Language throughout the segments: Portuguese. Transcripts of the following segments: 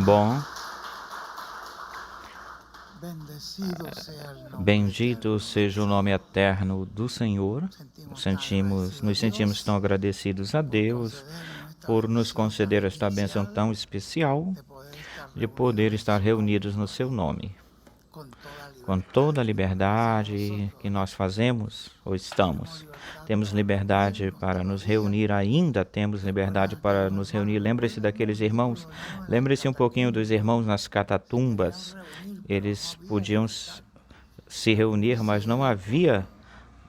bom. Bendito seja o nome eterno do Senhor. Nos sentimos tão agradecidos a Deus por nos conceder esta bênção tão especial de poder estar reunidos no seu nome. Com toda a liberdade que nós fazemos ou estamos. Temos liberdade para nos reunir, ainda temos liberdade para nos reunir. Lembre-se daqueles irmãos, lembre-se um pouquinho dos irmãos nas catatumbas. Eles podiam se reunir, mas não havia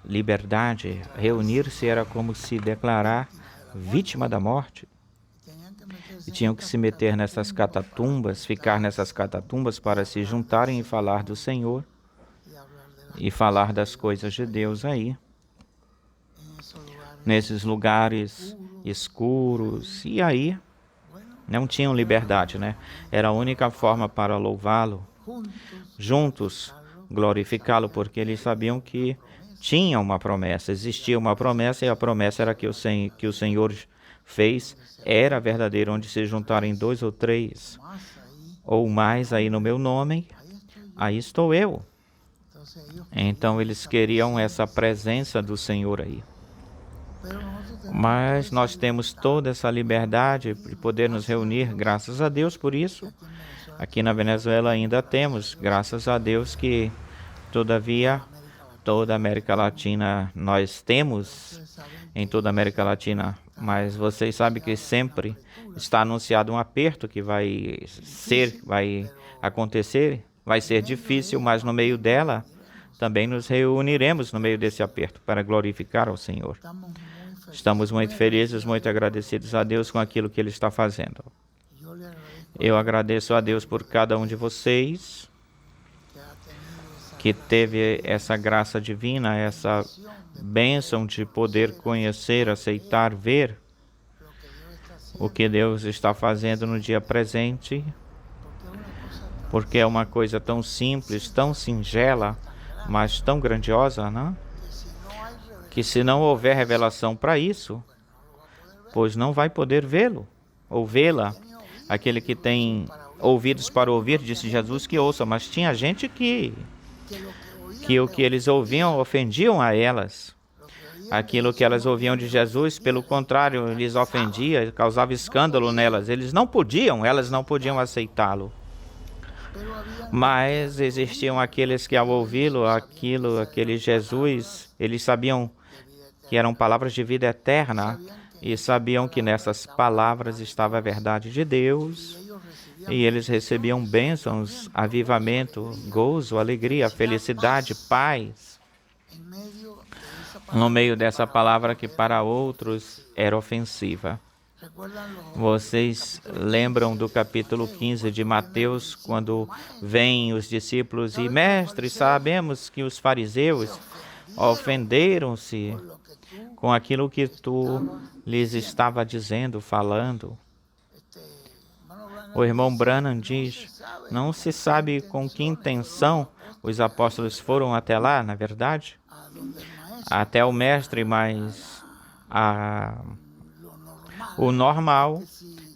liberdade. Reunir-se era como se declarar vítima da morte. E tinham que se meter nessas catatumbas, ficar nessas catatumbas para se juntarem e falar do Senhor e falar das coisas de Deus aí. Nesses lugares escuros, e aí não tinham liberdade, né? Era a única forma para louvá-lo, juntos glorificá-lo, porque eles sabiam que tinha uma promessa, existia uma promessa, e a promessa era que o Senhor fez, era verdadeiro. Onde se juntarem 2 ou 3 ou mais aí no meu nome, aí estou eu. Então eles queriam essa presença do Senhor aí. Mas nós temos toda essa liberdade de poder nos reunir, graças a Deus por isso. Aqui na Venezuela ainda temos, graças a Deus, que todavia toda a América Latina nós temos, em toda a América Latina, mas vocês sabem que sempre está anunciado um aperto que vai acontecer, vai ser difícil, mas no meio dela também nos reuniremos no meio desse aperto para glorificar ao Senhor. Estamos muito felizes, muito agradecidos a Deus com aquilo que Ele está fazendo. Eu agradeço a Deus por cada um de vocês que teve essa graça divina, essa bênção de poder conhecer, aceitar, ver o que Deus está fazendo no dia presente, porque é uma coisa tão simples, tão singela, mas tão grandiosa, né? Que se não houver revelação para isso, pois não vai poder vê-lo ou vê-la. Aquele que tem ouvidos para ouvir, disse Jesus, que ouça, mas tinha gente que o que eles ouviam ofendiam a elas. Aquilo que elas ouviam de Jesus, pelo contrário, lhes ofendia, causava escândalo nelas. Elas não podiam aceitá-lo. Mas existiam aqueles que ao ouvi-lo, aquele Jesus, eles sabiam que eram palavras de vida eterna e sabiam que nessas palavras estava a verdade de Deus. E eles recebiam bênçãos, avivamento, gozo, alegria, felicidade, paz. No meio dessa palavra que para outros era ofensiva. Vocês lembram do capítulo 15 de Mateus, quando vêm os discípulos e, mestre, sabemos que os fariseus ofenderam-se com aquilo que tu lhes estava dizendo, falando. O irmão Branham diz, não se sabe com que intenção os apóstolos foram até lá, na verdade, até o mestre, mas o normal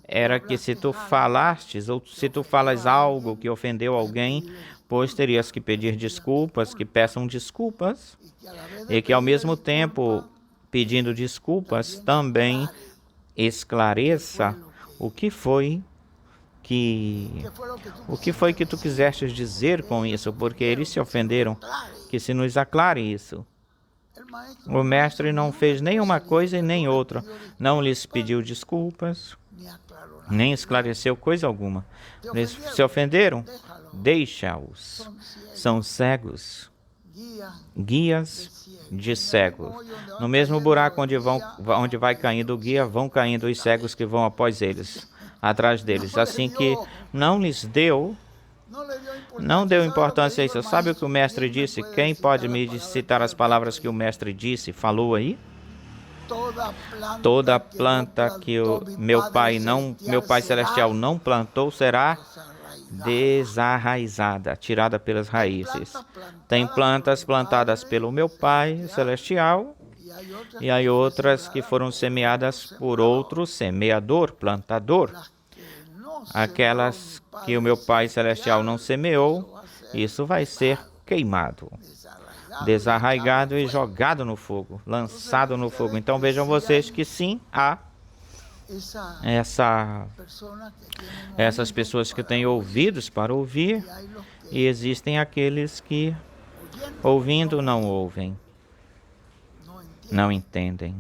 era que se tu falastes, ou se tu falas algo que ofendeu alguém, pois terias que pedir desculpas, que peçam desculpas, e que ao mesmo tempo, pedindo desculpas, também esclareça o que foi que tu quiseste dizer com isso, porque eles se ofenderam, que se nos aclare isso. O mestre não fez nenhuma coisa e nem outra, não lhes pediu desculpas, nem esclareceu coisa alguma. Eles se ofenderam? Deixa-os. São cegos, guias de cegos. No mesmo buraco onde vai caindo o guia, vão caindo os cegos que vão após eles, atrás deles. Assim que não deu importância a isso. Sabe o que o mestre disse? Quem pode me citar as palavras que o mestre disse, falou aí? Toda planta que o meu Pai Celestial não plantou será desarraizada, tirada pelas raízes. Tem plantas plantadas pelo meu Pai Celestial e há outras que foram semeadas por outro semeador, plantador, aquelas que o meu Pai Celestial não semeou, isso vai ser queimado, desarraigado e jogado no fogo, lançado no fogo. Então vejam vocês que sim, há essas pessoas que têm ouvidos para ouvir, e existem aqueles que, ouvindo, não ouvem, não entendem.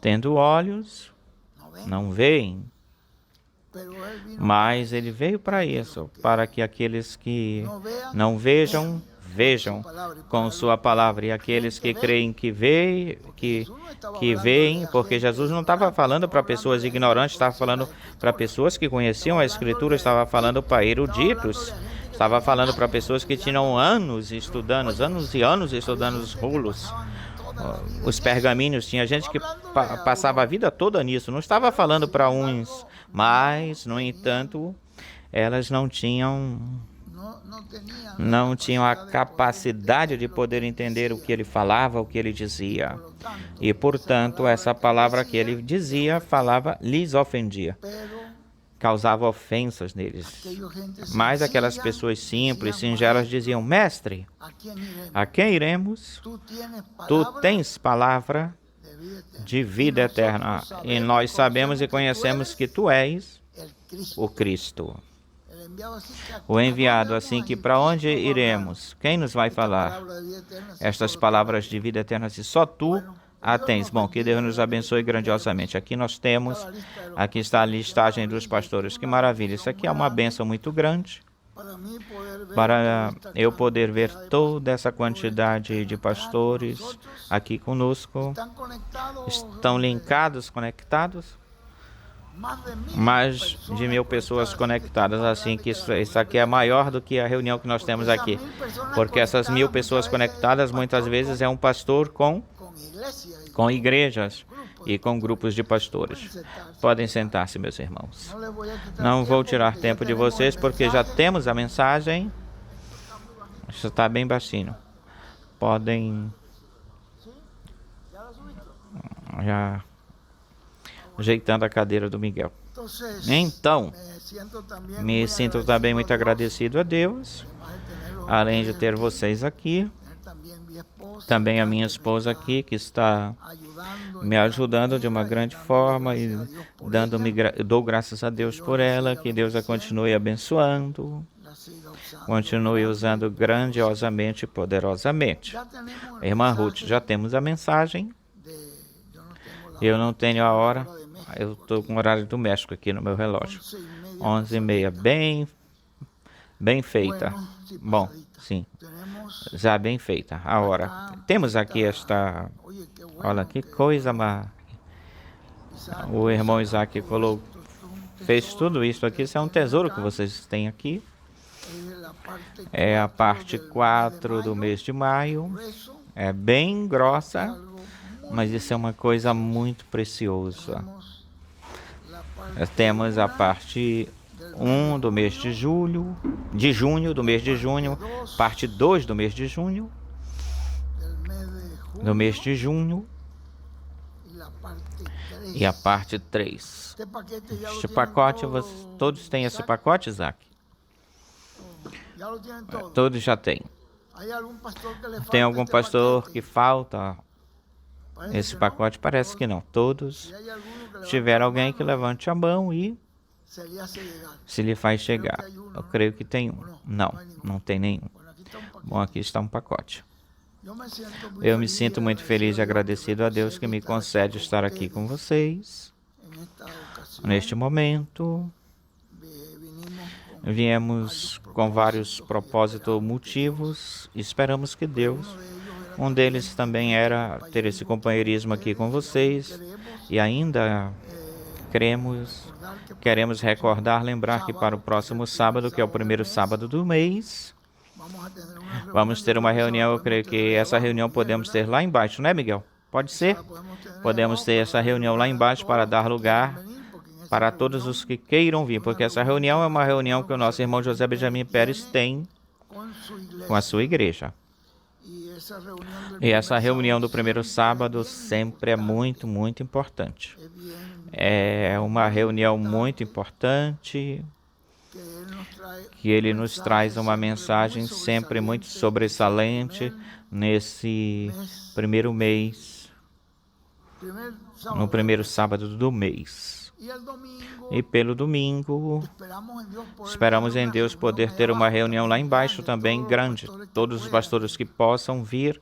Tendo olhos, não veem. Mas ele veio para isso, para que aqueles que não vejam, vejam com sua palavra, e aqueles que creem que veem, porque Jesus não estava falando para pessoas ignorantes, estava falando para pessoas que conheciam a Escritura, estava falando para eruditos, estava falando para pessoas que tinham anos e anos estudando os rolos, os pergaminhos. Tinha gente que passava a vida toda nisso. Não estava falando para uns, mas, no entanto, elas não tinham a capacidade de poder entender o que ele falava, o que ele dizia. E, portanto, essa palavra que ele dizia, lhes ofendia, causava ofensas neles. Mas aquelas pessoas simples, singelas, diziam: Mestre, a quem iremos? Tu tens palavra de vida eterna, e nós sabemos e conhecemos que tu és o Cristo, o enviado, assim que para onde iremos? Quem nos vai falar estas palavras de vida eterna se só tu a tens? Bom, que Deus nos abençoe grandiosamente. Aqui está a listagem dos pastores. Que maravilha! Isso aqui é uma bênção muito grande para eu poder ver toda essa quantidade de pastores aqui conosco. Estão linkados, conectados? Mais de 1000 pessoas conectadas, assim que isso aqui é maior do que a reunião que nós temos aqui, porque essas 1000 pessoas conectadas muitas vezes é um pastor com igrejas e com grupos de pastores. Podem sentar-se, meus irmãos. Não vou tirar tempo de vocês, porque já temos a mensagem. Isso está bem baixinho. Podem já ajeitando a cadeira do Miguel. Então, me sinto também muito agradecido a Deus, além de ter vocês aqui, também a minha esposa aqui, que está me ajudando de uma grande forma, e dou graças a Deus por ela, que Deus a continue abençoando, continue usando grandiosamente e poderosamente. Irmã Ruth, já temos a mensagem. Eu não tenho a hora. Eu estou com o horário do México aqui no meu relógio. 11h30, bem feita. Bom, sim, já bem feita a hora. Temos aqui esta... Olha que coisa, o irmão Isaac fez tudo isso aqui. Isso é um tesouro que vocês têm aqui. É a parte 4 do mês de maio. É bem grossa, mas isso é uma coisa muito preciosa. Temos a parte 1 do mês de junho, parte 2 do mês de junho, e a parte 3. Este pacote, todos têm esse pacote, Isaac? Todos já têm. Tem algum pastor que falta esse pacote? Parece que não. Todos. Se tiver alguém que levante a mão e se lhe faz chegar. Eu creio que tem um. Não tem nenhum. Bom, aqui está um pacote. Eu me sinto muito feliz e agradecido a Deus que me concede estar aqui com vocês. Neste momento, viemos com vários propósitos, motivos. Esperamos que Deus, um deles também era ter esse companheirismo aqui com vocês. E ainda queremos lembrar que para o próximo sábado, que é o primeiro sábado do mês, vamos ter uma reunião. Eu creio que essa reunião podemos ter lá embaixo, né, Miguel? Pode ser? Podemos ter essa reunião lá embaixo para dar lugar para todos os que queiram vir, porque essa reunião é uma reunião que o nosso irmão José Benjamin Pérez tem com a sua igreja. E essa reunião do primeiro sábado sempre é muito, muito importante. É uma reunião muito importante, que ele nos traz uma mensagem sempre muito sobressalente nesse primeiro mês, no primeiro sábado do mês. E pelo domingo, esperamos em Deus poder ter uma reunião lá embaixo também grande. Todos os pastores que possam vir,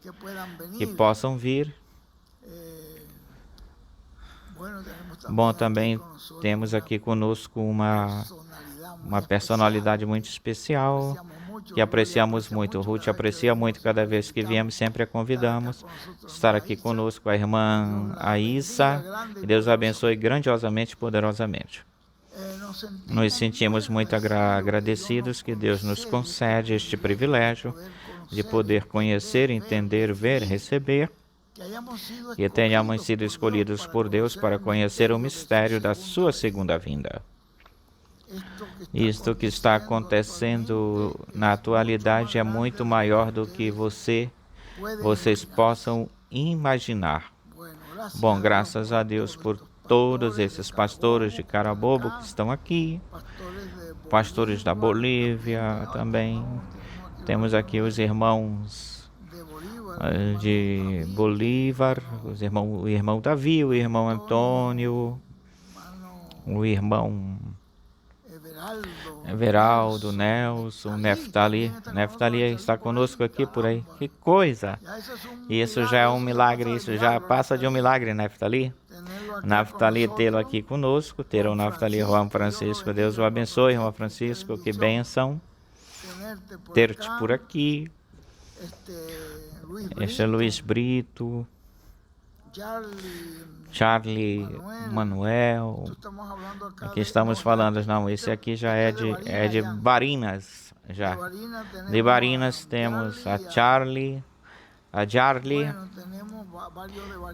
Bom, também temos aqui conosco uma personalidade muito especial, que apreciamos muito. Ruth aprecia muito cada vez que viemos, sempre a convidamos a estar aqui conosco, a irmã Aissa. Que Deus abençoe grandiosamente e poderosamente. Nos sentimos muito agradecidos que Deus nos concede este privilégio de poder conhecer, entender, ver, receber, e tenhamos sido escolhidos por Deus para conhecer o mistério da sua segunda vinda. Isto que está acontecendo na atualidade é muito maior do que vocês possam imaginar. Bom, graças a Deus por todos esses pastores de Carabobo que estão aqui, pastores da Bolívia também. Temos aqui os irmãos de Bolívar, o irmão Davi, o irmão Antônio, o irmão Everaldo, Nelson, Neftali. Neftali está conosco aqui por aí. Que coisa! Isso já é um milagre, isso já passa de um milagre, Neftali. Neftali tê-lo aqui conosco, ter o Neftali, Juan Francisco. Deus o abençoe, Juan Francisco, que bênção ter-te por aqui. Este é Luiz Brito, Charlie, Manuel. Aqui estamos falando, não, esse aqui já é de Barinas, já. De Barinas temos a Charlie,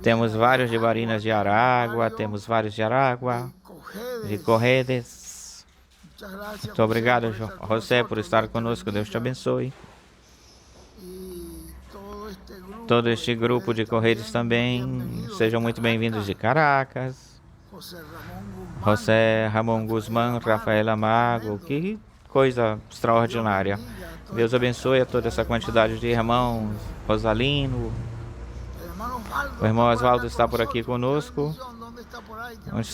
temos vários de Barinas de Aragua, temos vários de Aragua, de Corredes. Muito obrigado, José, por estar conosco, Deus te abençoe. Todo este grupo de Correios também, sejam muito bem-vindos de Caracas. José Ramon Guzmán, Rafael Amago, que coisa extraordinária. Deus abençoe a toda essa quantidade de irmãos. Rosalino, o irmão Oswaldo está por aqui conosco. Onde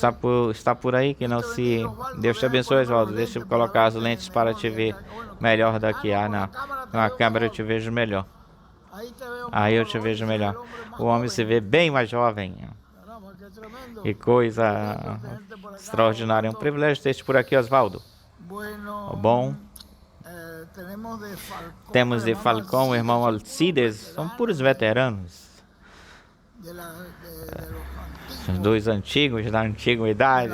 está por aí, que não se... Deus te abençoe, Oswaldo. Deixa eu colocar as lentes para te ver melhor daqui. Ah, não. Com a câmera eu te vejo melhor. Aí eu te vejo melhor. O homem se vê bem mais jovem. Que coisa extraordinária. É um privilégio ter-te por aqui, Oswaldo. Bom, temos de Falcão o irmão Alcides. São puros veteranos. Os dois antigos, da antiguidade,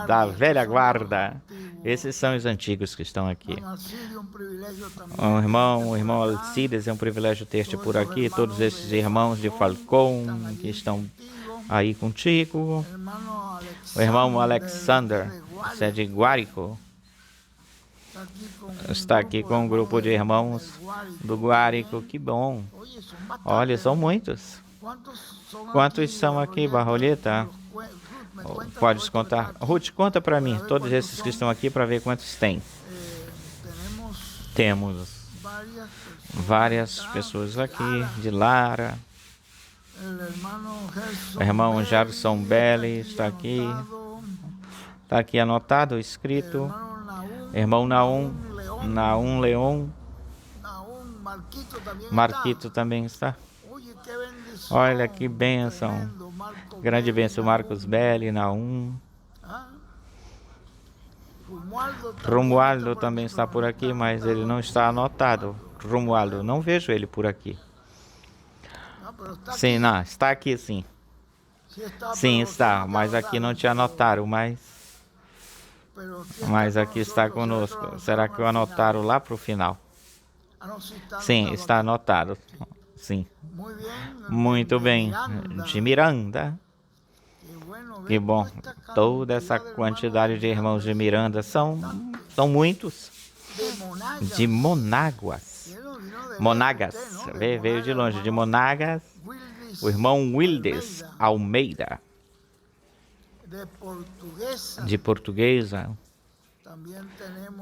da velha guarda. Esses são os antigos que estão aqui. O irmão Alcides, é um privilégio ter-te por aqui. Todos esses irmãos de Falcão que estão aí contigo. O irmão Alexander, é de Guárico, está aqui com um grupo de irmãos do Guárico. Que bom. Olha, são muitos. Quantos são aqui, Barroleta? Podes contar? Ruth, conta para mim, todos esses que estão aqui, para ver quantos tem. Temos várias pessoas aqui, de Lara. O irmão Jarson Belli está aqui. Está aqui anotado, escrito. Irmão Naum Leon. Marquito também está. Olha que bênção. Grande bênção, Marcos Belli, Naum. Romualdo também está por aqui, mas ele não está anotado. Romualdo, não vejo ele por aqui. Sim, não, está aqui sim. Sim, está, mas aqui não te anotaram, mas aqui está conosco. Será que o anotaram lá para o final? Sim, está anotado. Sim. Muito bem. De Miranda. Que bom. Toda essa quantidade de irmãos de Miranda são muitos. De Monáguas. Monagas, veio de longe, de Monagas, o irmão Wildes Almeida, de Portuguesa.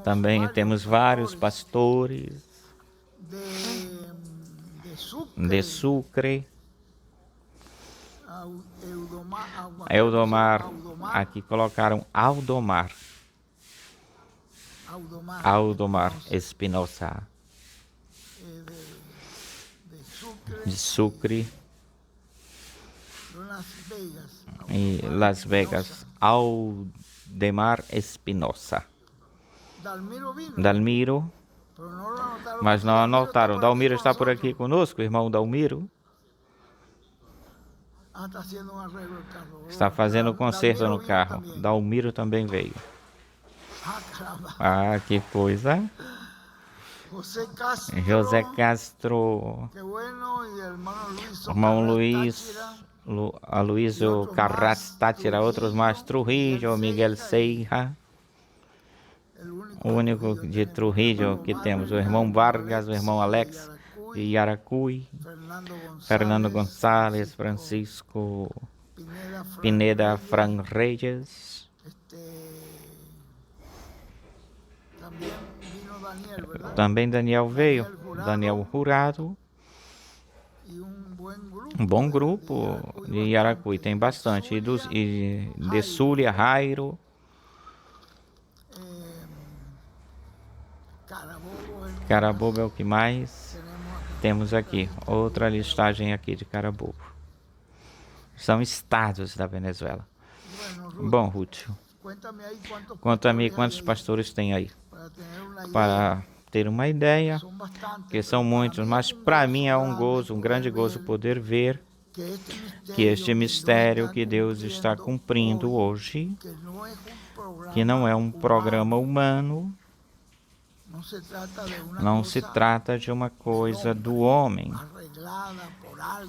Também temos vários pastores de Sucre, Eudomar, aqui colocaram Aldomar Espinosa, de Sucre e Las Vegas, Aldemar Espinosa. Dalmiro, mas não anotaram. Dalmiro está por aqui conosco, irmão Dalmiro. Está fazendo um conserto no carro. Dalmiro também veio. Ah, que coisa. José Castro, irmão Luiz, Aloysio Carras Tátira, outros mais, Trujillo, Miguel Seija. O único de Trujillo que temos, o irmão Vargas, o irmão Alex de Yaracuy, Fernando Gonçalves, Francisco Pineda Fran Reyes. Também Daniel veio, Daniel Jurado. Um bom grupo de Yaracuy, tem bastante. E de Súlia, Jairo. Carabobo é o que mais temos aqui. Outra listagem aqui de Carabobo. São estados da Venezuela. Bom, Ruth, conta-me quantos pastores tem aí. Para ter uma ideia, que são muitos, mas para mim é um gozo, um grande gozo poder ver que este mistério que Deus está cumprindo hoje, que não é um programa humano, não se trata de uma coisa do homem,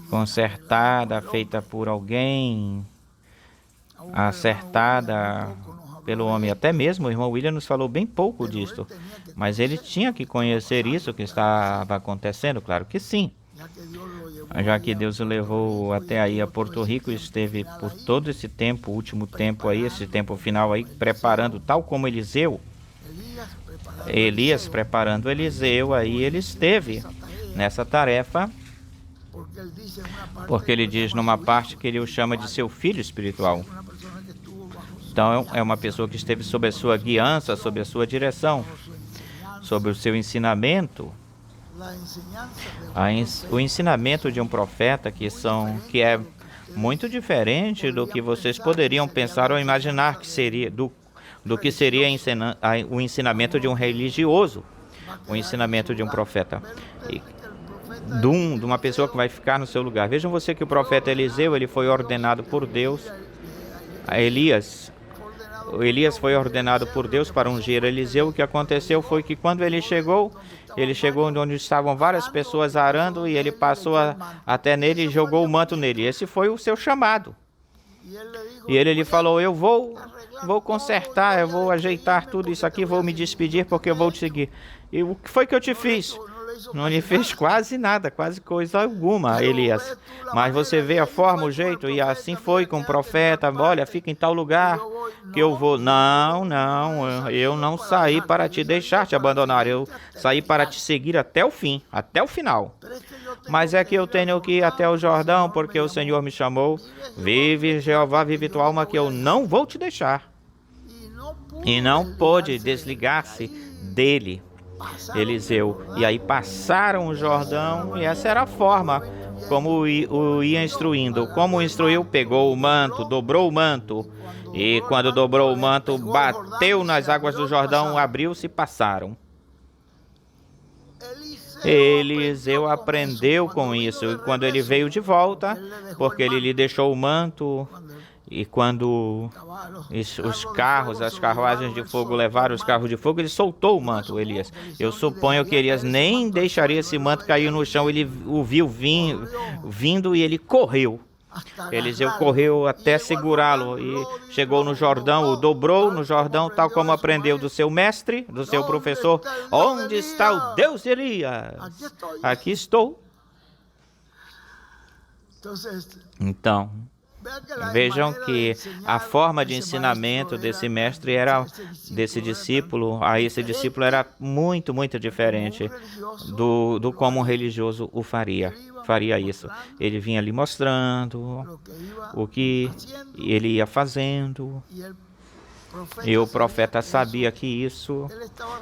consertada, feita por alguém, acertada pelo homem. Até mesmo o irmão William nos falou bem pouco disto, mas ele tinha que conhecer isso que estava acontecendo, claro que sim. Já que Deus o levou até aí a Porto Rico, esteve por todo esse tempo, último tempo aí, esse tempo final aí, preparando, tal como Elias preparando Eliseu, aí ele esteve nessa tarefa, porque ele diz numa parte que ele o chama de seu filho espiritual. Então é uma pessoa que esteve sob a sua guiança, sob a sua direção, sob o seu ensinamento. O ensinamento de um profeta que é muito diferente do que vocês poderiam pensar ou imaginar que seria do que seria o ensinamento de um religioso, o ensinamento de um profeta, de uma pessoa que vai ficar no seu lugar. Vejam você que o profeta Eliseu, ele foi ordenado por Deus, Elias foi ordenado por Deus para ungir Eliseu. O que aconteceu foi que quando ele chegou onde estavam várias pessoas arando, e ele passou até nele e jogou o manto nele. Esse foi o seu chamado. E ele lhe falou: eu vou consertar, eu vou ajeitar tudo isso aqui, vou me despedir porque eu vou te seguir. E o que foi que eu te fiz? Não lhe fez quase nada, quase coisa alguma, Elias. Mas você vê a forma, o jeito, e assim foi com o profeta. Olha, fica em tal lugar que eu vou. Não, eu não saí para te deixar te abandonar. Eu saí para te seguir até o fim, até o final. Mas é que eu tenho que ir até o Jordão, porque o Senhor me chamou. Vive, Jeová, vive tua alma, que eu não vou te deixar. E não pôde desligar-se dele, Eliseu. E aí passaram o Jordão, e essa era a forma como o ia instruindo. Como instruiu, pegou o manto, dobrou o manto, e quando dobrou o manto, bateu nas águas do Jordão, abriu-se e passaram. Eliseu aprendeu com isso, e quando ele veio de volta, porque ele lhe deixou o manto, e quando os carros, as carruagens de fogo levaram os carros de fogo, ele soltou o manto, Elias. Eu suponho que Elias nem deixaria esse manto cair no chão. Ele o viu vindo e ele correu Eliseu correu até segurá-lo e chegou no Jordão, o dobrou no Jordão, tal como aprendeu do seu mestre, do seu professor. Onde está o Deus de Elias? Aqui estou. Então, vejam que a forma de ensinamento desse mestre era, desse discípulo, a esse discípulo era muito, muito diferente do como um religioso o faria isso. Ele vinha ali mostrando o que ele ia fazendo, e o profeta sabia que isso,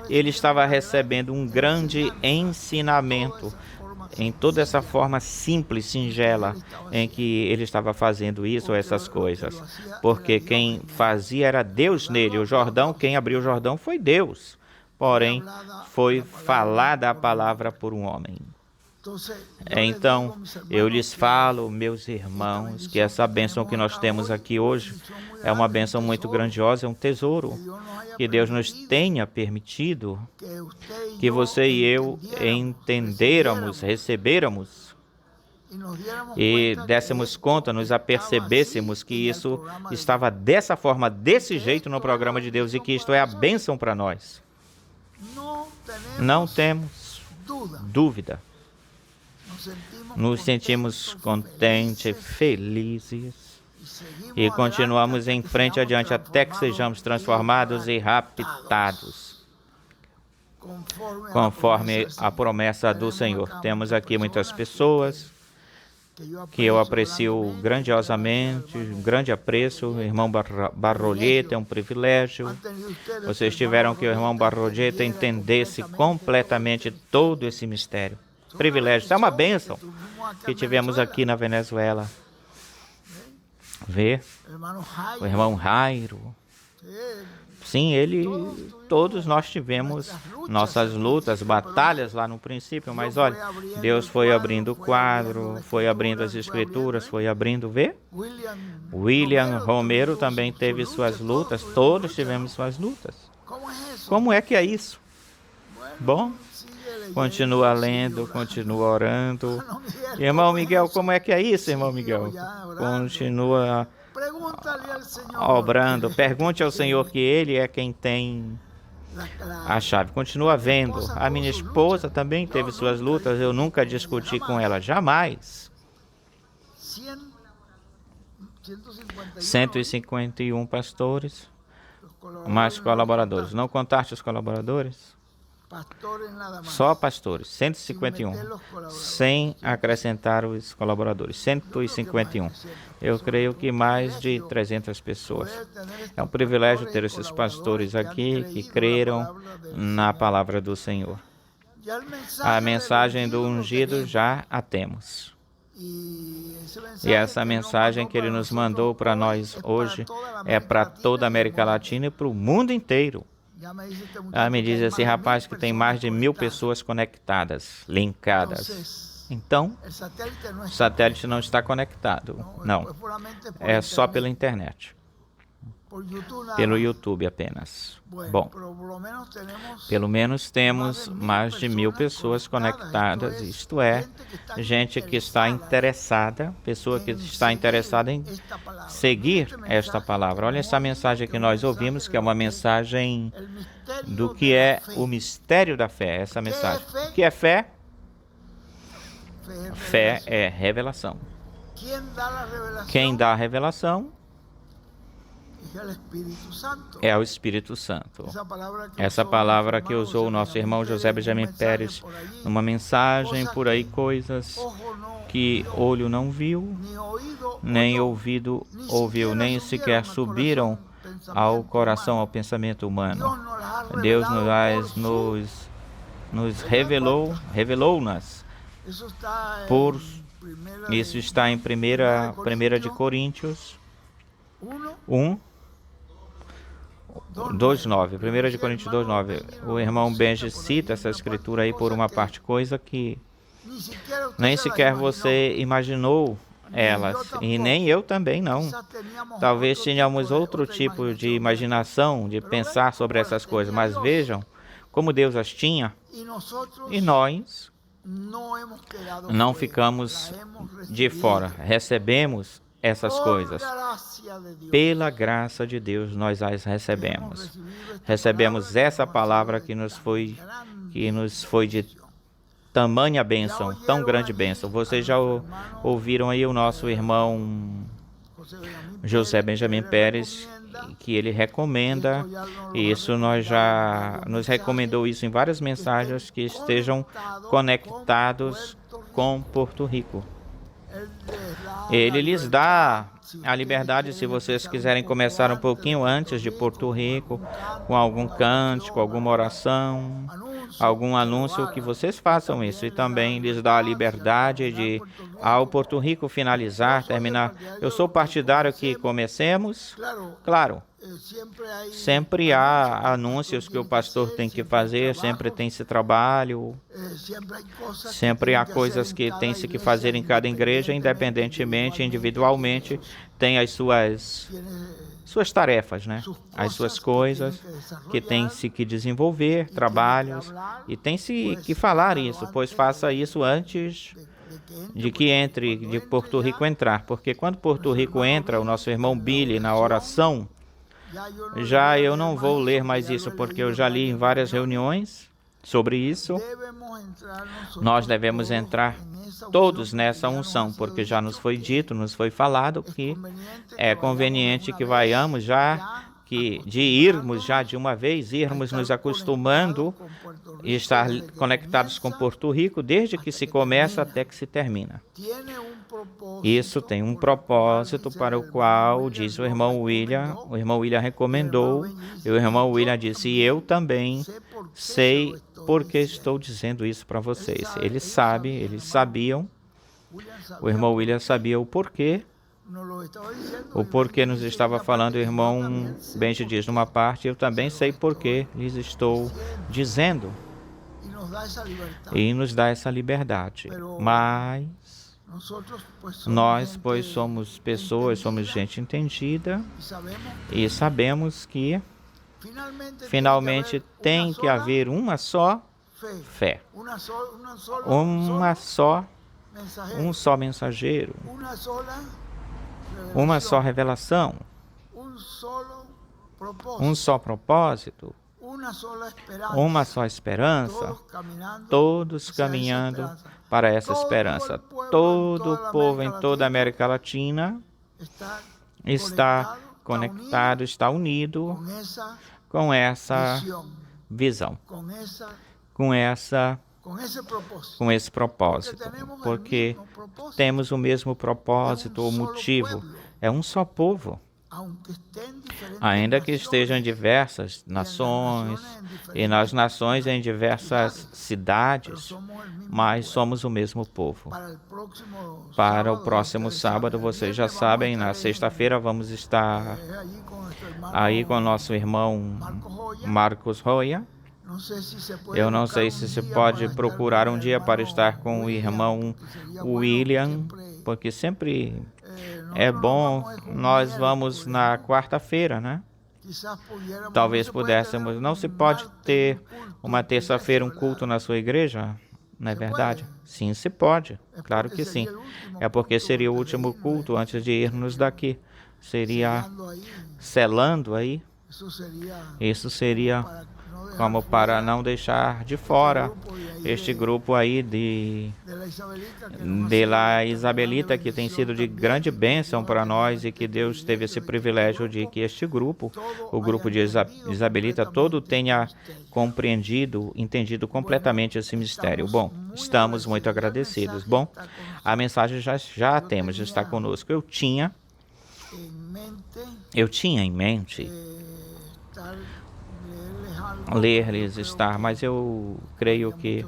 ele estava recebendo um grande ensinamento em toda essa forma simples, singela, em que ele estava fazendo isso ou essas coisas. Porque quem fazia era Deus nele. O Jordão, quem abriu o Jordão foi Deus. Porém, foi falada a palavra por um homem. Então, eu lhes falo, meus irmãos, que essa bênção que nós temos aqui hoje é uma bênção muito grandiosa, é um tesouro que Deus nos tenha permitido que você e eu entendêramos, recebêramos e dessemos conta, nos apercebêssemos que isso estava dessa forma, desse jeito no programa de Deus e que isto é a bênção para nós. Não temos dúvida. Nos sentimos contentes, felizes e continuamos em frente adiante até que sejamos transformados e raptados, conforme a promessa do Senhor. Temos aqui muitas pessoas que eu aprecio grandiosamente, um grande apreço. O irmão Barrolheta é um privilégio. Vocês tiveram que o irmão Barrolheta entendesse completamente todo esse mistério. Privilégio, isso é uma bênção que tivemos aqui na Venezuela. Vê o irmão Jairo. Sim, todos nós tivemos nossas lutas, batalhas lá no princípio, mas olha, Deus foi abrindo o quadro, foi abrindo as escrituras, foi abrindo, vê? William Romero também teve suas lutas, todos tivemos suas lutas. Como é que é isso? Bom, continua lendo, continua orando. Irmão Miguel, como é que é isso, irmão Miguel? Continua obrando. Pergunte ao Senhor que Ele é quem tem a chave. Continua vendo. A minha esposa também teve suas lutas. Eu nunca discuti com ela, jamais. 151 pastores, mais colaboradores. Não contaste os colaboradores? Só pastores, 151, sem acrescentar os colaboradores, 151. Eu creio que mais de 300 pessoas. É um privilégio ter esses pastores aqui que creram na palavra do Senhor. A mensagem do ungido já a temos. E essa mensagem que ele nos mandou para nós hoje é para toda a América Latina e para o mundo inteiro. Me diz esse rapaz que tem mais de 1000 pessoas conectadas, linkadas. Então, o satélite não está conectado. Não, é só pela internet. Pelo YouTube apenas. Bom, pelo menos temos mais de 1000 pessoas conectadas, isto é, gente que está interessada, pessoa que está interessada em seguir esta palavra. Olha essa mensagem que nós ouvimos, que é uma mensagem do que é o mistério da fé, essa mensagem. O que é fé? Fé é revelação. Quem dá a revelação é o Espírito Santo. Essa palavra que usou o nosso irmão José Benjamin Pérez numa mensagem por aí, coisas que olho não viu, nem ouvido ouviu, nem sequer subiram ao coração, ao pensamento humano. Deus nos revelou-nas. Isso está em 1 de Coríntios 1, 2:9, 1 de Coríntios 2:9. O irmão Benji cita essa escritura aí por uma parte, coisa que nem sequer você imaginou elas, e nem eu também não. Talvez tenhamos outro tipo de imaginação, de pensar sobre essas coisas, mas vejam como Deus as tinha, e nós não ficamos de fora, recebemos essas coisas. Pela graça de Deus, nós as recebemos. Recebemos essa palavra que nos foi de tamanha bênção, tão grande bênção. Vocês já ouviram aí o nosso irmão José Benjamin Pérez, que ele recomenda isso, nós já nos recomendou isso em várias mensagens, que estejam conectados com Porto Rico. Ele lhes dá a liberdade, se vocês quiserem começar um pouquinho antes de Porto Rico, com algum cântico, alguma oração, algum anúncio, que vocês façam isso. E também lhes dá a liberdade de, ao Porto Rico finalizar, terminar. Eu sou partidário que comecemos, claro. Sempre há anúncios que o pastor tem que fazer, sempre tem esse trabalho, sempre há coisas que tem que fazer em cada igreja, independentemente, individualmente, tem as suas tarefas, né? As suas coisas que tem-se que desenvolver, trabalhos, e tem-se que falar isso, pois faça isso antes de que de Porto Rico entrar, porque quando Porto Rico entra, o nosso irmão Billy, na oração, já eu não vou ler mais isso, porque eu já li em várias reuniões sobre isso. Nós devemos entrar todos nessa unção, porque já nos foi dito, nos foi falado que é conveniente que vaiamos já, de irmos já de uma vez, irmos nos acostumando e estar conectados com Porto Rico desde que se começa até que se termina. Isso tem um propósito para o qual, diz o irmão William recomendou, e o irmão William disse, e eu também sei porque estou dizendo isso para vocês. Eles sabiam, o irmão William sabia o porquê nos estava falando, o irmão Benji diz numa parte, eu também sei porquê lhes estou dizendo, e nos dá essa liberdade, mas nós, pois, somos pessoas, somos gente entendida e sabemos que finalmente tem que haver uma só fé, um só mensageiro, uma só revelação, um só propósito, uma só esperança, todos caminhando para essa esperança. Todo o povo em toda a América Latina está conectado, está unido com essa visão, com esse propósito, porque temos o mesmo propósito, o motivo, é um só povo. Ainda que estejam em diversas nações, e nas nações em diversas cidades, mas somos o mesmo povo. Para o próximo sábado, vocês já sabem, na sexta-feira vamos estar aí com o nosso irmão Marcos Roya. Eu não sei se se pode procurar um dia para estar com o irmão William, porque sempre é bom. Nós vamos na quarta-feira, né? Talvez pudéssemos. Não se pode ter uma terça-feira um culto na sua igreja, não é verdade? Sim, se pode. Claro que sim. É porque seria o último culto antes de irmos daqui. Seria selando aí. Isso seria como para não deixar de fora este grupo aí de la Isabelita, que tem sido de grande bênção para nós, e que Deus teve esse privilégio de que este grupo, o grupo de Isabelita todo, tenha compreendido, entendido completamente esse mistério. Bom, estamos muito agradecidos. Bom, a mensagem já temos, já está conosco. Eu tinha em mente ler-lhes estar, mas eu creio que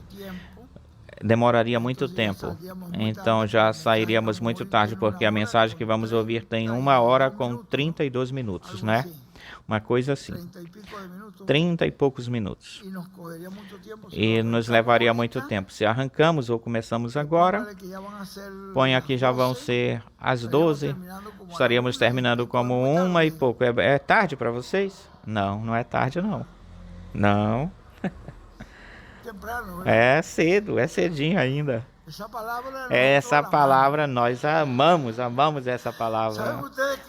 demoraria muito tempo, então já sairíamos muito tarde, porque a mensagem que vamos ouvir tem 1h32, né? Uma coisa assim, 30 e poucos minutos, e nos levaria muito tempo. Se arrancamos ou começamos agora, põe aqui, já vão ser as 12, estaríamos terminando como 1 e pouco. É tarde para vocês? Não, não é tarde não. Não. É cedo, é cedinho ainda. Essa palavra nós amamos essa palavra.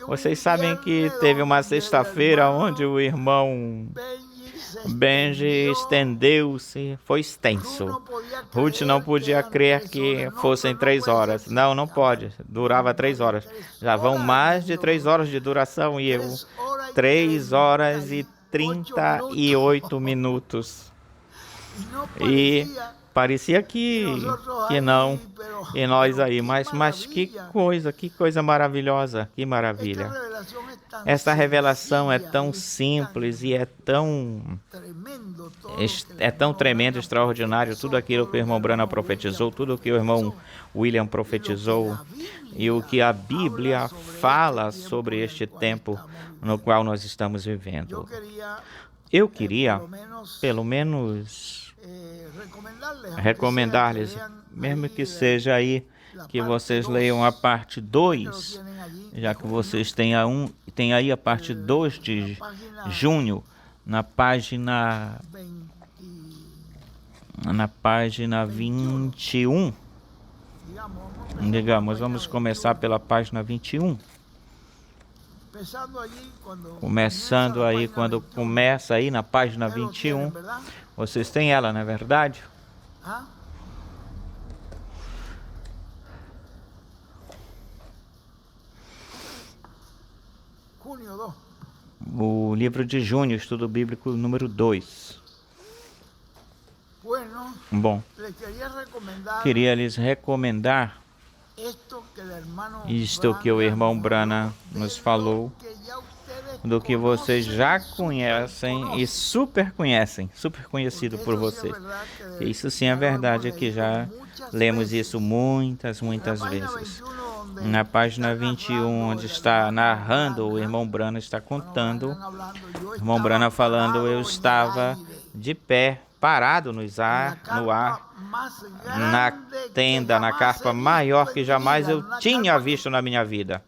Vocês sabem que teve uma sexta-feira onde o irmão Benji estendeu-se, foi extenso. Ruth não podia crer que fossem 3 horas. Não pode. Durava 3 horas. Já vão mais de 3 horas de duração e eu 3 horas e 38 minutos. E parecia que não. E nós aí. Mas que coisa maravilhosa. Que maravilha. Essa revelação é tão simples e é tão tremendo, extraordinário. Tudo aquilo que o irmão Branham profetizou, tudo o que o irmão William profetizou e o que a Bíblia fala sobre este tempo no qual nós estamos vivendo. Eu queria, pelo menos, recomendar-lhes, mesmo que seja aí, que vocês leiam a parte 2, já que vocês têm aí a parte 2 de junho, na página 21. Digamos, vamos começar pela página 21. Começando aí, quando começa aí na página 21, vocês têm ela, não é verdade? O livro de junho, estudo bíblico número 2. Bom, queria lhes recomendar isto que o irmão Branham nos falou, do que vocês já conhecem e super conhecido por vocês. Isso sim é verdade, que já lemos isso muitas vezes. Na página 21, onde está narrando, o irmão Branham está contando, o irmão Branham falando, eu estava de pé, parado no ar, na tenda, na carpa maior que jamais eu tinha visto na minha vida,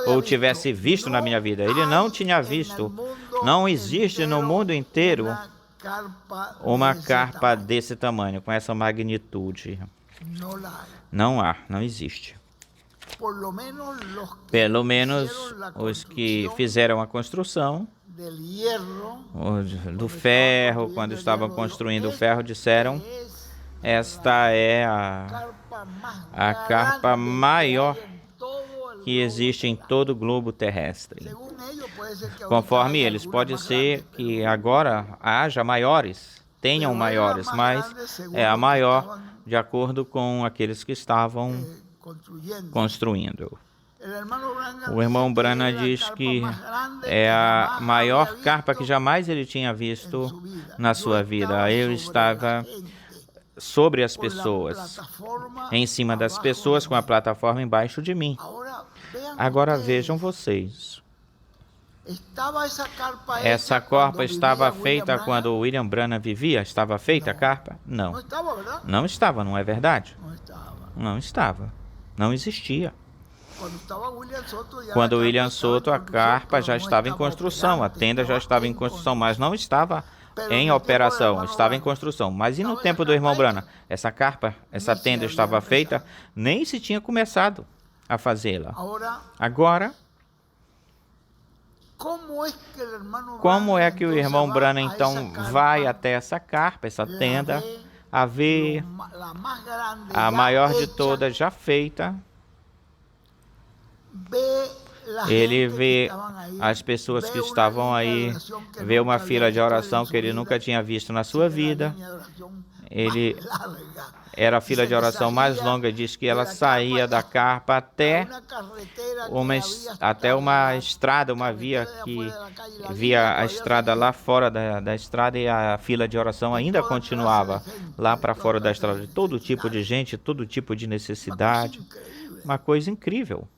ou tivesse visto na minha vida. Ele não tinha visto. Não existe no mundo inteiro uma carpa desse tamanho, com essa magnitude. Não existe. Pelo menos os que fizeram a construção do ferro, quando estavam construindo o ferro, disseram: esta é a carpa maior que existe em todo o globo terrestre. Conforme eles, pode ser que agora haja maiores, tenham maiores, mas é a maior de acordo com aqueles que estavam construindo. O irmão Branham diz que é a maior carpa que jamais ele tinha visto na sua vida. Ele estava sobre as pessoas, em cima das pessoas, com a plataforma embaixo de mim. Agora vejam vocês. Essa carpa estava feita quando o William Branham vivia? Estava feita a carpa? Não. Não estava, não é verdade? Não estava. Não existia. Quando William Soto, a carpa já estava em construção, a tenda já estava em construção, mas não estava em operação, estava em construção. Mas e no tempo do irmão Branham? Essa carpa, essa tenda estava feita, nem se tinha começado a fazê-la. Agora, como é que o irmão Branham então vai até essa carpa, essa tenda, a ver a maior de todas já feita? Ele vê as pessoas que estavam aí, vê uma fila de oração que ele nunca tinha visto na sua vida. Era a fila de oração mais longa, diz que ela saía da carpa até uma estrada, uma via que via a estrada lá fora da estrada, e a fila de oração ainda continuava lá para fora da estrada. De todo tipo de gente, todo tipo de necessidade. Uma coisa incrível.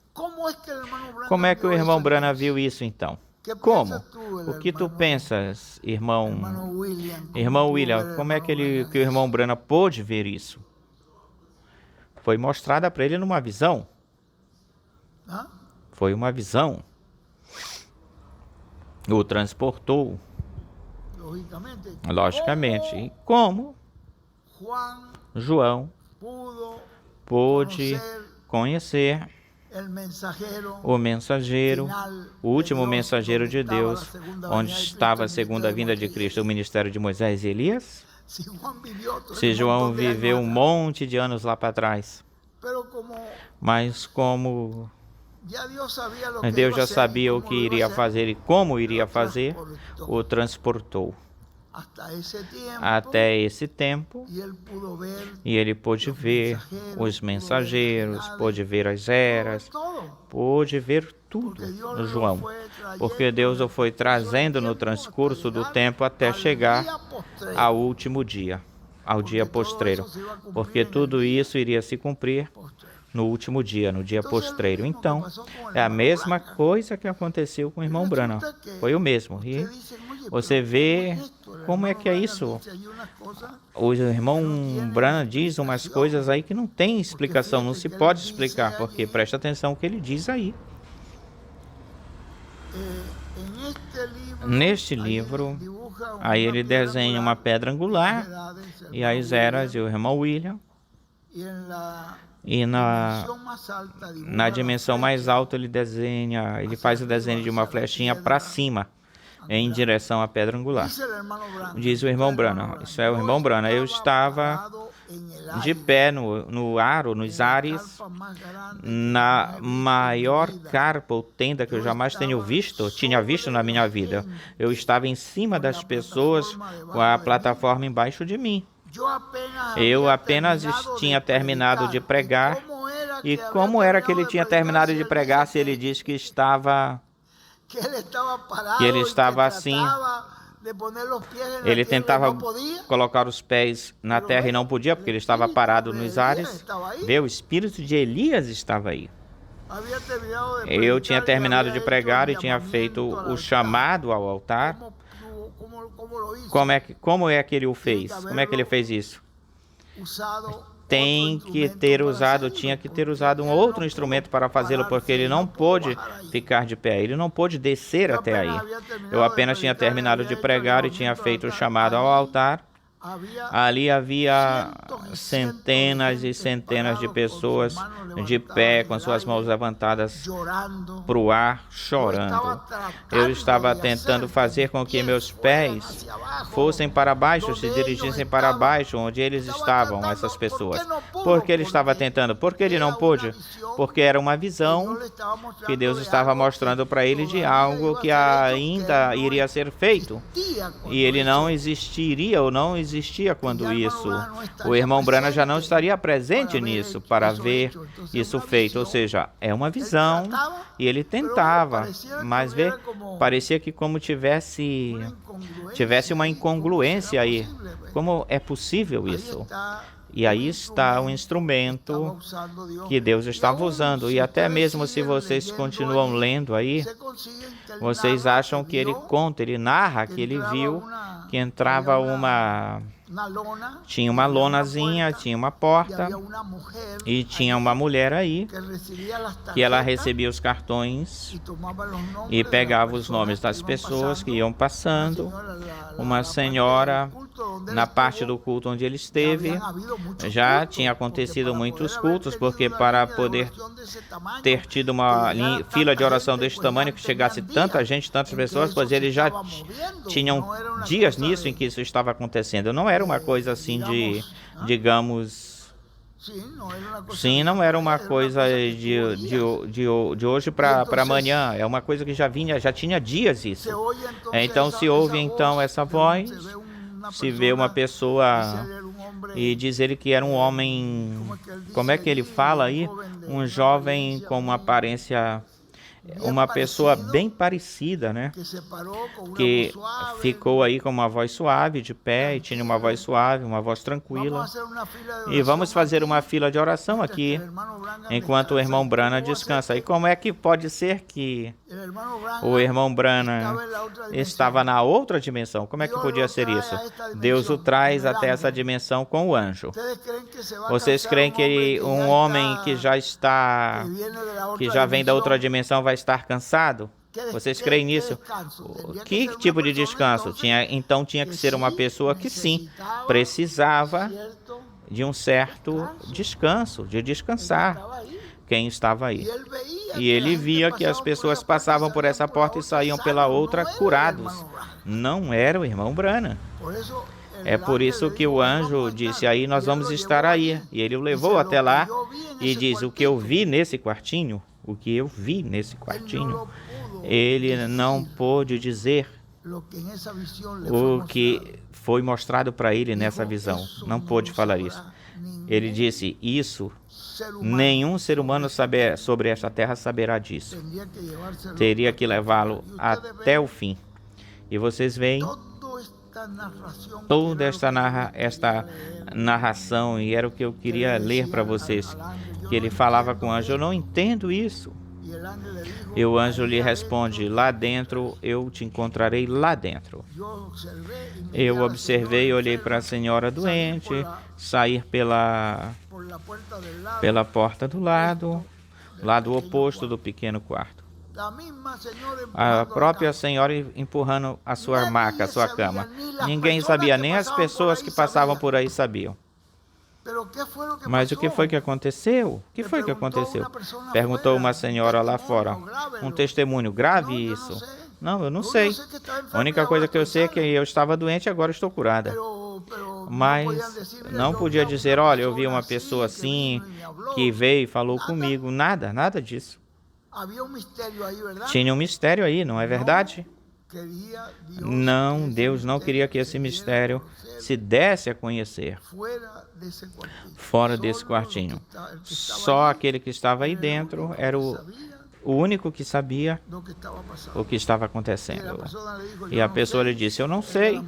Como é que o irmão Branham viu isso então? Como? O que tu pensas, irmão William? Como é que o irmão Branham pôde ver isso? Foi mostrada para ele numa visão. Foi uma visão. O transportou. Logicamente. E como João pôde conhecer o mensageiro, o último mensageiro de Deus, onde estava a segunda vinda de Cristo, o ministério de Moisés e Elias. Se João viveu um monte de anos lá para trás, mas como Deus já sabia o que iria fazer e como iria fazer, o transportou até esse tempo, e ele pôde ver os mensageiros, pôde ver as eras, pôde ver tudo no João, porque Deus o foi trazendo no transcurso do tempo até chegar ao último dia, ao dia postreiro, porque tudo isso iria se cumprir no último dia, no dia postreiro. Então, é a mesma coisa que aconteceu com o irmão Branham. Foi o mesmo. E você vê como é que é isso. O irmão Branham diz umas coisas aí que não tem explicação, não se pode explicar, porque presta atenção no que ele diz aí. Neste livro, aí ele desenha uma pedra angular e as eras e o irmão William. E na dimensão mais alta ele faz o desenho de uma flechinha para cima, em direção à pedra angular. Diz o irmão Branham, isso é o irmão Branham, eu estava de pé no aro, nos ares, na maior carpa ou tenda que eu jamais tinha visto na minha vida. Eu estava em cima das pessoas, com a plataforma embaixo de mim. Eu apenas tinha terminado de pregar. E como era que ele tinha terminado de pregar se ele disse que ele estava assim? Ele tentava colocar os pés na terra e não podia, porque ele estava parado nos ares. Vê, o espírito de Elias estava aí. Eu tinha terminado de pregar e tinha feito o chamado ao altar. Como é que ele o fez? Como é que ele fez isso? Tinha que ter usado um outro instrumento para fazê-lo, porque ele não pôde ficar de pé, ele não pôde descer até aí. Eu apenas tinha terminado de pregar e tinha feito o chamado ao altar. Ali havia centenas e centenas de pessoas de pé, com suas mãos levantadas para o ar, chorando. Eu estava tentando fazer com que meus pés fossem para baixo, se dirigissem para baixo, onde eles estavam, essas pessoas. Por que ele estava tentando? Porque ele não pôde? Porque era uma visão que Deus estava mostrando para ele de algo que ainda iria ser feito. E ele não existiria ou não existia quando isso. O irmão Branham já não estaria presente nisso para ver isso feito. Ou seja, é uma visão e ele tentava, mas parecia que como tivesse uma incongruência aí. Como é possível isso? E aí está o instrumento que Deus estava usando. E até mesmo se vocês continuam lendo aí, vocês acham que ele narra que ele viu que entrava tinha uma lonazinha, tinha uma porta e tinha uma mulher aí que ela recebia os cartões e pegava os nomes das pessoas que iam passando. Uma senhora, na parte do culto onde ele esteve, já tinha acontecido muitos cultos, porque para poder ter tido uma fila de oração deste tamanho, que chegasse tanta gente, tantas pessoas, pois eles já tinham dias nisso em que isso estava acontecendo. Não era uma coisa assim digamos... Sim, não era uma coisa de hoje para amanhã. É uma coisa que já tinha dias isso. Então, se ouve então essa voz, se vê uma pessoa e diz ele que era um homem, como é que ele fala aí? Um jovem com uma aparência, uma pessoa bem parecida, né? Que ficou aí com uma voz suave, de pé, e tinha uma voz suave, uma voz tranquila. E vamos fazer uma fila de oração aqui, enquanto o irmão Branham descansa. E como é que pode ser que o irmão Branham estava na outra dimensão? Como é que podia ser isso? Deus o traz até essa dimensão com o anjo. Vocês creem que um homem que já vem da outra dimensão vai estar cansado? Vocês creem nisso? Que tipo de descanso? Então tinha que ser uma pessoa que sim, precisava de um certo descanso, de descansar quem estava aí. E ele via que as pessoas passavam por essa porta e saíam pela outra curados. Não era o irmão Branham. É por isso que o anjo disse, aí nós vamos estar aí. E ele o levou até lá e diz, o que eu vi nesse quartinho, ele não pôde dizer o que foi mostrado para ele nessa visão. Não pôde falar isso. Ele disse, isso, nenhum ser humano sobre esta terra saberá disso. Teria que levá-lo até o fim. E vocês veem toda esta narração, e era o que eu queria ler para vocês, que ele falava com o anjo, eu não entendo isso. E o anjo lhe responde, lá dentro, eu te encontrarei lá dentro. Eu observei e olhei para a senhora doente sair pela porta do lado oposto do pequeno quarto. A própria senhora empurrando a sua maca, a sua cama. Ninguém sabia, nem as pessoas que passavam por aí sabiam. Mas o que foi que aconteceu? O que foi que aconteceu? Perguntou uma senhora lá fora. Um testemunho grave isso? Não, eu não sei. A única coisa que eu sei é que eu estava doente e agora estou curada. Mas não podia dizer, olha, eu vi uma pessoa assim, que veio e falou comigo. Nada disso. Tinha um mistério aí, não é verdade? Não, Deus não queria que esse mistério se desse a conhecer fora desse quartinho. Só aquele que estava aí dentro era o único que sabia o que estava acontecendo. E a pessoa lhe disse, eu não sei.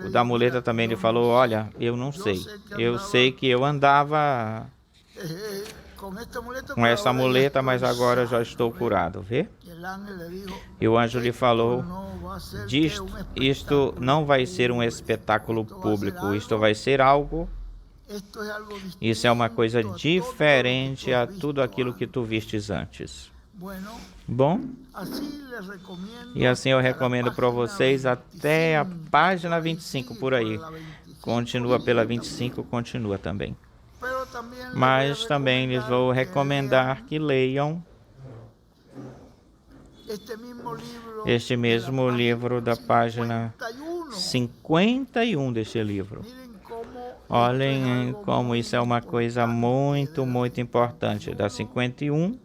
O da muleta também lhe falou, olha, eu não sei. Eu sei que eu andava com essa muleta, mas agora eu já estou curado, vê? E o anjo lhe falou, isto não vai ser um espetáculo público, isto vai ser algo, isso é uma coisa diferente a tudo aquilo que tu vistes antes. Bom, e assim eu recomendo para vocês até a página 25 por aí. Continua pela 25, continua também. Mas também lhes vou recomendar que leiam este mesmo livro da página 51 deste livro. Olhem como isso é uma coisa muito, muito importante. Da 51,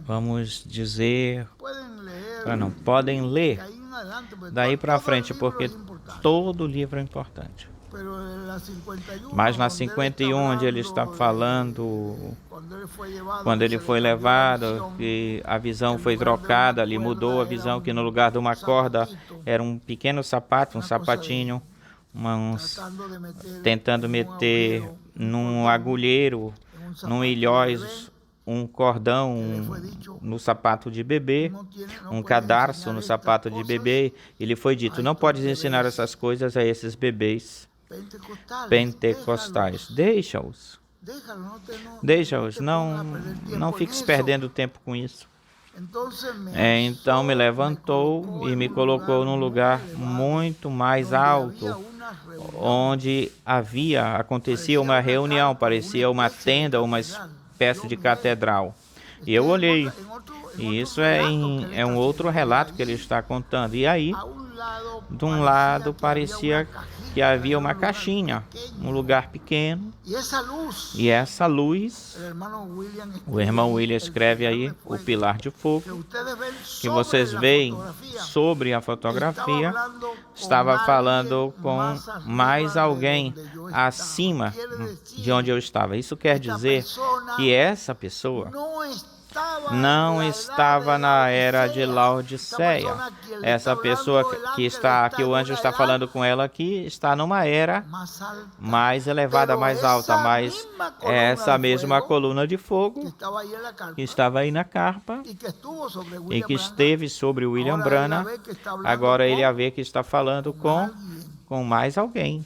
vamos dizer, não podem ler daí para frente, porque todo livro é importante. Mas na 51, onde ele está falando, quando ele foi levado, que a visão foi trocada, ali mudou a visão, que no lugar de uma corda era um pequeno sapato, um sapatinho, tentando meter num agulheiro, num ilhós, um cordão no sapato de bebê, um cadarço no sapato de bebê. Ele foi dito, não podes ensinar essas coisas a esses bebês pentecostais. Deixa-os, não fiques perdendo tempo com isso. Então me levantou e me colocou num lugar muito mais alto, onde acontecia uma reunião, parecia uma tenda, uma espécie de catedral. E eu olhei, e isso é um outro relato que ele está contando. E aí, de um lado, parecia que havia uma caixinha, um lugar pequeno, e essa luz, o irmão William escreve aí, o pilar de fogo, que vocês veem sobre a fotografia, estava falando com mais alguém acima de onde eu estava. Isso quer dizer que essa pessoa não estava na era de Laodiceia. Essa pessoa que o anjo está falando com ela aqui está numa era mais elevada, mais alta, mas essa mesma coluna de fogo que estava aí na carpa e que esteve sobre o William Branham, agora ele vê que está falando com mais alguém,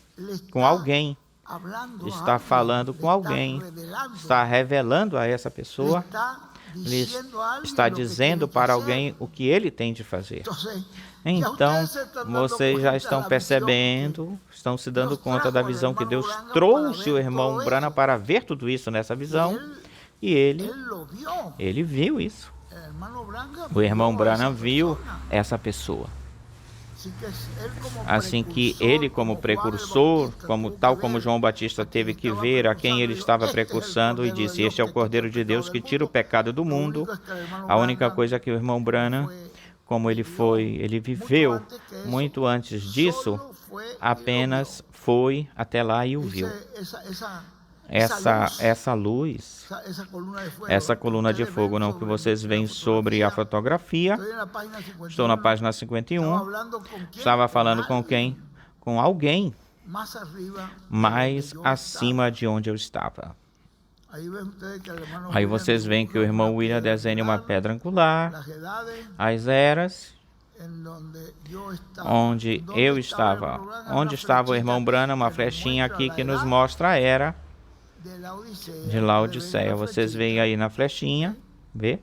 com alguém. Está falando com alguém, está revelando a essa pessoa Ele está dizendo para alguém o que ele tem de fazer. Então, vocês já estão percebendo, estão se dando conta da visão que Deus trouxe o irmão Branham para ver tudo isso nessa visão. E ele viu isso. O irmão Branham viu essa pessoa. Assim que ele, como precursor, tal como João Batista teve que ver a quem ele estava precursando e disse: este é o Cordeiro de Deus que tira o pecado do mundo. A única coisa que o irmão Branham, como ele viveu muito antes disso, apenas foi até lá e o viu. Essa luz, essa coluna de fogo, não que vocês veem sobre a fotografia. Estou na página 51. Estava falando com quem? Com alguém mais acima de onde eu estava. Aí vocês veem que o irmão William desenha uma pedra angular, as eras, onde eu estava. Onde estava o irmão Branham? Uma flechinha aqui que nos mostra a era de Laodiceia. Vocês veem aí na flechinha, vê?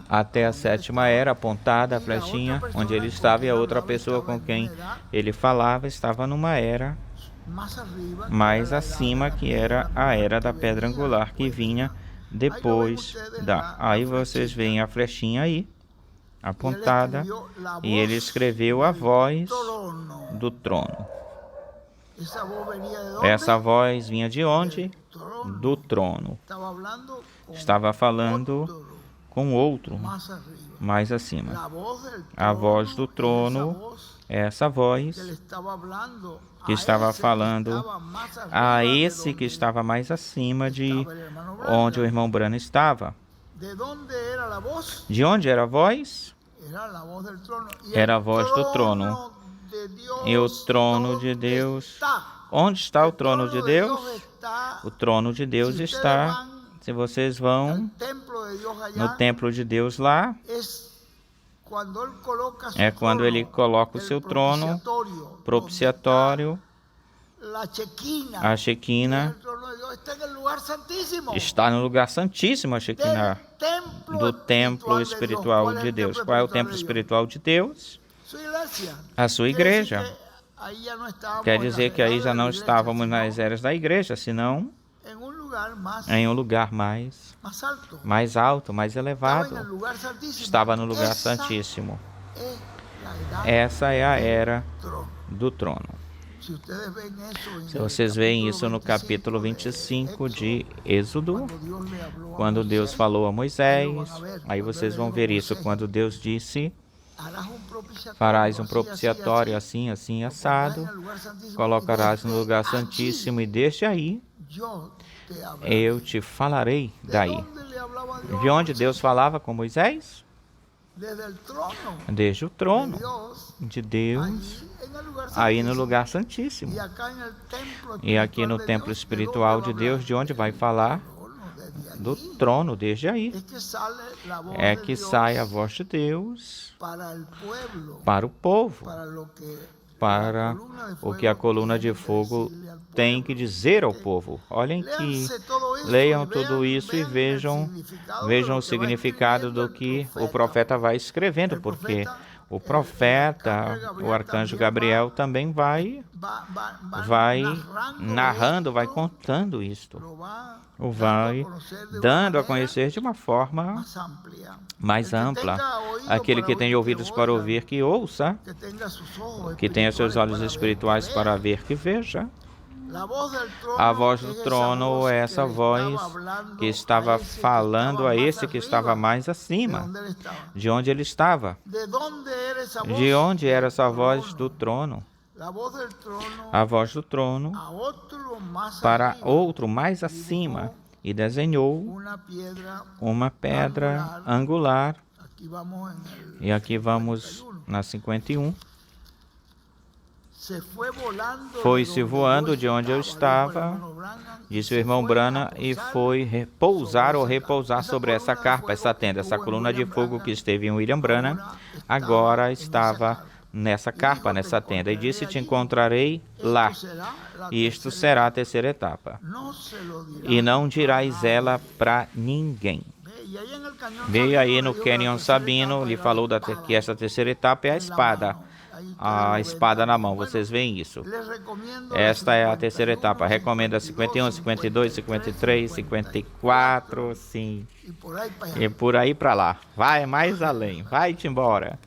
Até a sétima era, apontada a flechinha, onde ele estava, e a outra pessoa com quem ele falava estava numa era mais acima, que era a era da pedra angular, que vinha depois da... Aí vocês veem a flechinha aí, apontada, e ele escreveu a voz do trono. Essa voz vinha de onde? Do trono. Estava falando com outro mais acima. A voz do trono, essa voz que estava falando a esse que estava mais acima de onde o irmão Branham estava. De onde era a voz? Era a voz do trono. E o trono de Deus... Onde está o trono de Deus? O trono de Deus está... Se vocês vão no templo de Deus lá, é quando ele coloca o seu trono propiciatório. A Shekinah está no lugar santíssimo, a Shekinah do templo espiritual de Deus. Qual é o templo espiritual de Deus? A sua igreja. Quer dizer que aí já não estávamos nas eras da igreja, senão em um lugar mais alto, mais elevado. Estava no lugar santíssimo. Essa é a era do trono. Se vocês veem isso no capítulo 25 de Êxodo, quando Deus falou a Moisés, aí vocês vão ver isso, quando Deus disse: farás um propiciatório assim, assim, assado, colocarás no lugar santíssimo, e desde aí eu te falarei daí. De onde Deus falava com Moisés? Desde o trono de Deus, aí no lugar santíssimo. E aqui no templo espiritual de Deus, de onde vai falar? Do trono, desde aí. É que sai a voz de Deus para o povo, para o que a coluna de fogo tem que dizer ao povo. Olhem que leiam tudo isso e vejam o significado do que o profeta vai escrevendo, porque o profeta, o arcanjo Gabriel, também vai narrando, vai contando isto, o vai dando a conhecer de uma forma mais ampla. Aquele que tem ouvidos para ouvir, que ouça, que tenha seus olhos espirituais para ver, que veja. A voz do trono é essa voz que estava falando a esse que estava mais acima. De onde ele estava? De onde era essa voz do trono? A voz do trono para outro mais acima, e desenhou uma pedra angular. E aqui vamos na 51. Foi-se voando de onde eu estava, disse o irmão Branham, e foi repousar sobre essa carpa, essa tenda, essa coluna de fogo que esteve em William Branham, agora estava nessa carpa, nessa tenda. E disse, te encontrarei lá. E isto será a terceira etapa. E não dirás ela para ninguém. Veio aí no Canyon Sabino, lhe falou que essa terceira etapa é a espada. A espada na mão, vocês veem isso. Esta é a terceira etapa. Recomenda 51, 52, 53, 54, sim. E por aí para lá. Vai mais além. Vai-te embora.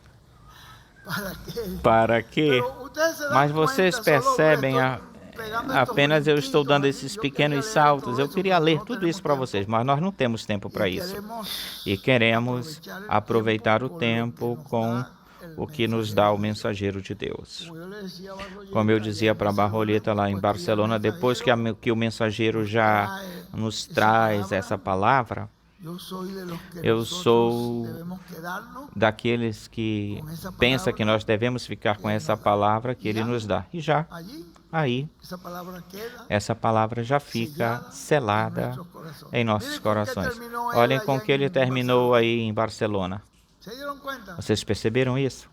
Para quê? Mas vocês percebem, apenas eu estou dando esses pequenos saltos. Eu queria ler tudo isso para vocês, mas nós não temos tempo para isso. E queremos aproveitar o tempo com o que nos dá o mensageiro de Deus. Como eu dizia para a Barroleta lá em Barcelona, depois que o mensageiro já nos traz essa palavra, eu sou daqueles que pensa que nós devemos ficar com essa palavra que ele nos dá. E já, aí, essa palavra já fica selada em nossos corações. Olhem com que ele terminou aí em Barcelona. Vocês perceberam isso?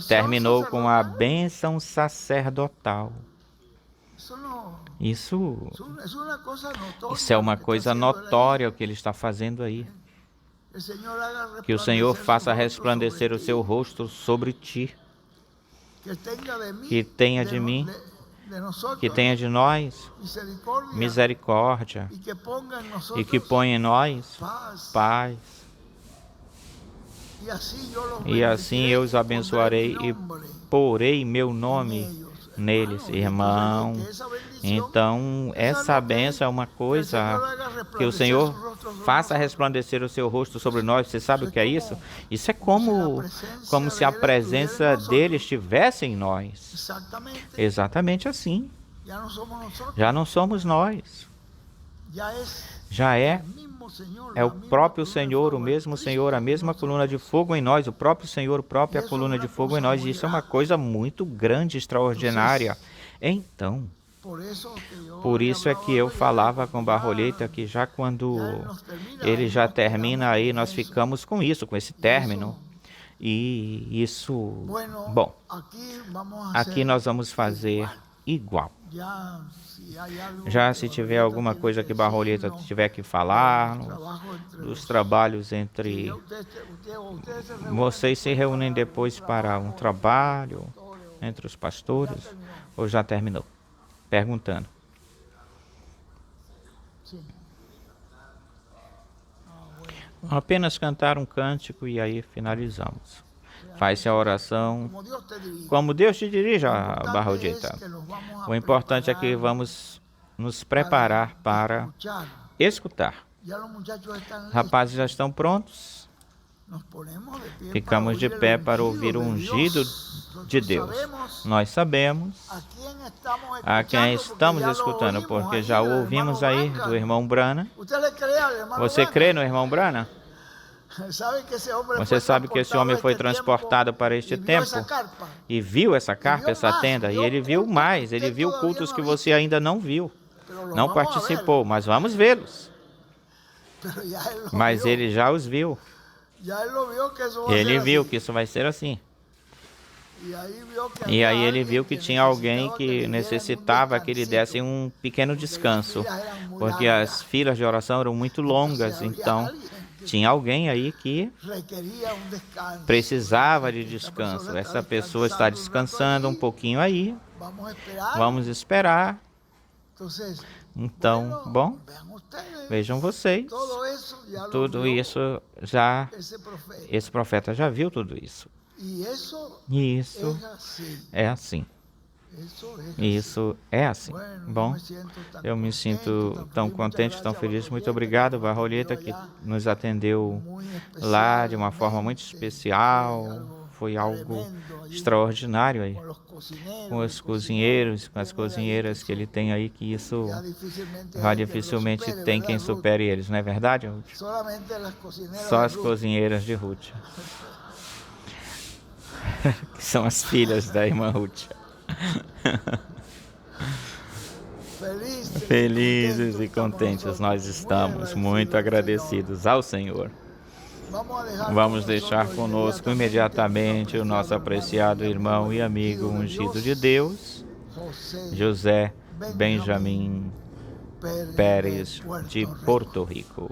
Terminou com a bênção sacerdotal. Isso é uma coisa notória o que ele está fazendo aí. Que o Senhor faça resplandecer o seu rosto sobre ti. Que tenha de mim, que tenha de nós misericórdia e que ponha em nós paz. E assim eu os abençoarei e porei meu nome neles, irmão. Então, essa bênção é uma coisa que o Senhor faça resplandecer o seu rosto sobre nós. Você sabe o que é isso? Isso é como se a presença dele estivesse em nós. Exatamente assim. Já não somos nós. Já é o próprio Senhor, o mesmo Senhor, a mesma coluna de fogo em nós, o próprio Senhor, a própria coluna de fogo em nós. E isso é uma coisa muito grande, extraordinária. Então, por isso é que eu falava com Barroleta que já quando ele já termina aí, nós ficamos com isso, com esse término. E isso, bom, aqui nós vamos fazer igual. Já se tiver alguma coisa que Barroleta tiver que falar, dos trabalhos entre... Vocês se reúnem depois para um trabalho entre os pastores, ou já terminou? Perguntando. Apenas cantar um cântico e aí finalizamos. Faz-se a oração como Deus te dirija, Barroleta. O importante é que vamos nos preparar para escutar. Rapazes já estão prontos? Ficamos de pé para ouvir o ungido de Deus. Nós sabemos a quem estamos escutando, porque já o ouvimos aí do irmão Brana. Você crê no irmão Brana? Você sabe que esse homem foi transportado para este tempo e viu essa carpa, essa tenda, e ele viu mais, ele viu cultos que você ainda não viu, não participou, mas vamos vê-los. Mas ele já os viu. Ele viu que isso vai ser assim. E aí ele viu que tinha alguém que necessitava que ele desse um pequeno descanso, porque as filas de oração eram muito longas, então tinha alguém aí que precisava de descanso. Essa pessoa está descansando um pouquinho aí. Vamos esperar. Então, bom, vejam vocês. Tudo isso já... Esse profeta já viu tudo isso. E isso é assim. Isso é assim. Bom, eu me sinto tão contente, tão feliz. Muito obrigado, Barroleta, que nos atendeu lá de uma forma muito especial. Foi algo extraordinário aí. Com os cozinheiros, com as cozinheiras que ele tem aí, que isso já dificilmente tem quem supere eles, não é verdade, Ruth? Só as cozinheiras de Ruth. Que são as filhas da irmã Ruth. Felizes e contentes nós estamos, muito agradecidos ao Senhor. Vamos deixar conosco imediatamente o nosso apreciado irmão e amigo ungido de Deus, José Benjamin Pérez, de Porto Rico.